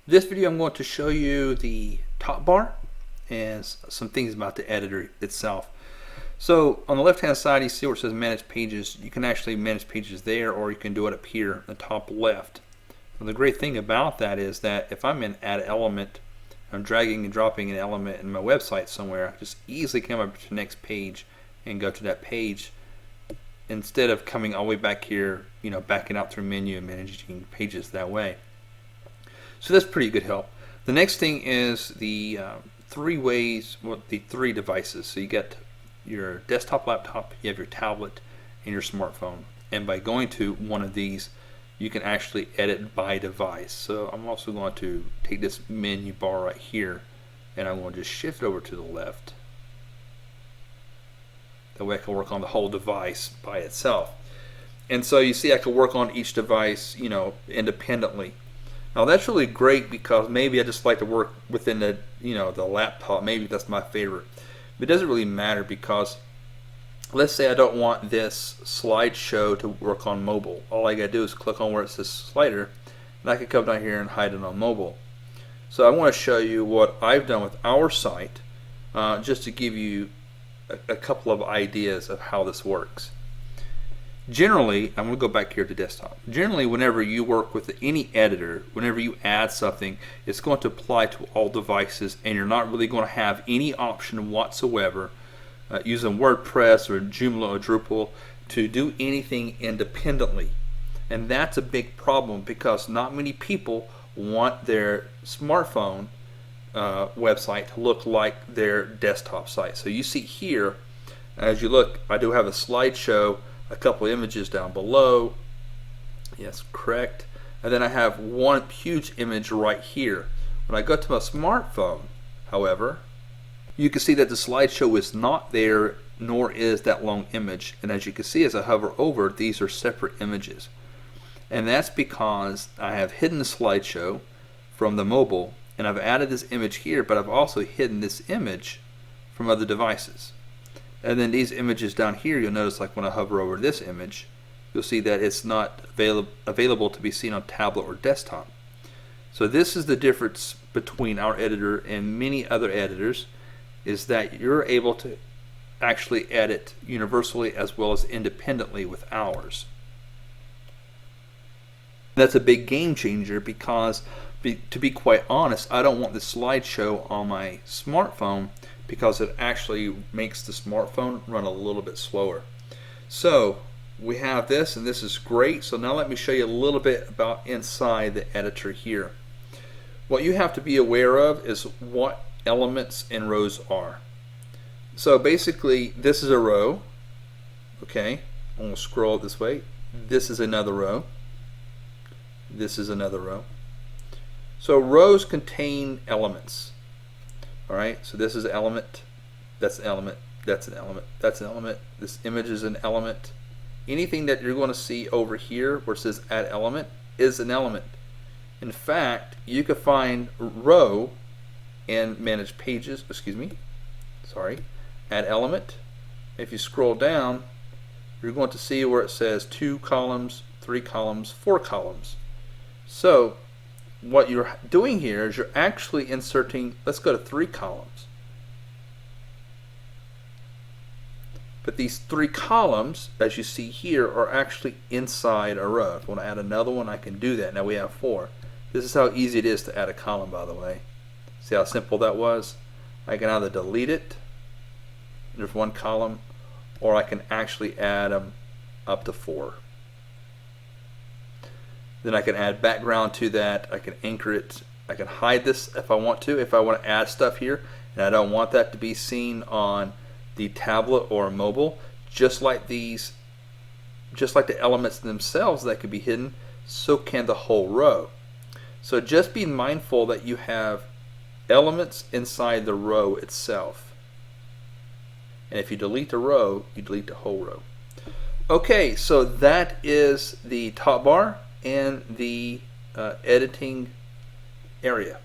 This video I'm going to show you the top bar and some things about the editor itself. So on the left hand side you see where it says manage pages. You can actually manage pages there, or you can do it up here in the top left. And the great thing about that is that if I'm in add element, I'm dragging and dropping an element in my website somewhere, I can just easily come up to the next page and go to that page instead of coming all the way back here, backing out through menu and managing pages that way. So that's pretty good help. The next thing is the the three devices. So you get your desktop, laptop, you have your tablet, and your smartphone. And by going to one of these, you can actually edit by device. So I'm also going to take this menu bar right here, and I'm going to just shift over to the left. That way I can work on the whole device by itself. And so you see I can work on each device, independently. Now that's really great because maybe I just like to work within the laptop. Maybe that's my favorite. But it doesn't really matter because let's say I don't want this slideshow to work on mobile. All I gotta do is click on where it says slider, and I can come down here and hide it on mobile. So I want to show you what I've done with our site, just to give you a couple of ideas of how this works. Generally, I'm going to go back here to desktop. Generally, whenever you work with any editor, whenever you add something, it's going to apply to all devices, and you're not really going to have any option whatsoever using WordPress or Joomla or Drupal to do anything independently. And that's a big problem because not many people want their smartphone website to look like their desktop site. So you see here, as you look, I do have a slideshow, a couple of images down below. Yes, correct. And then I have one huge image right here. When I go to my smartphone, however, you can see that the slideshow is not there, nor is that long image. And as you can see, as I hover over, these are separate images. And that's because I have hidden the slideshow from the mobile, and I've added this image here, but I've also hidden this image from other devices. And then these images down here, you'll notice, like when I hover over this image, you'll see that it's not available to be seen on tablet or desktop. So this is the difference between our editor and many other editors, is that you're able to actually edit universally as well as independently with ours. That's a big game changer because, to be quite honest, I don't want the slideshow on my smartphone because it actually makes the smartphone run a little bit slower. So we have this, and this is great. So now let me show you a little bit about inside the editor here. What you have to be aware of is what elements and rows are. So basically this is a row. Okay, I'm going to scroll this way. This is another row. This is another row. So rows contain elements. Alright, so this is an element, that's an element, that's an element, that's an element, this image is an element. Anything that you're going to see over here where it says add element is an element. In fact, you could find row and manage pages, add element. If you scroll down, you're going to see where it says 2 columns, 3 columns, 4 columns. So what you're doing here is you're actually inserting, let's go to 3 columns. But these 3 columns, as you see here, are actually inside a row. If I want to add another one, I can do that. Now we have 4. This is how easy it is to add a column, by the way. See how simple that was? I can either delete it, there's 1 column, or I can actually add them up to 4. Then I can add background to that. I can anchor it. I can hide this if I want to. If I want to add stuff here and I don't want that to be seen on the tablet or mobile, just like the elements themselves that could be hidden, so can the whole row. So just be mindful that you have elements inside the row itself. And if you delete the row, you delete the whole row. Okay, so that is the top bar and the editing area.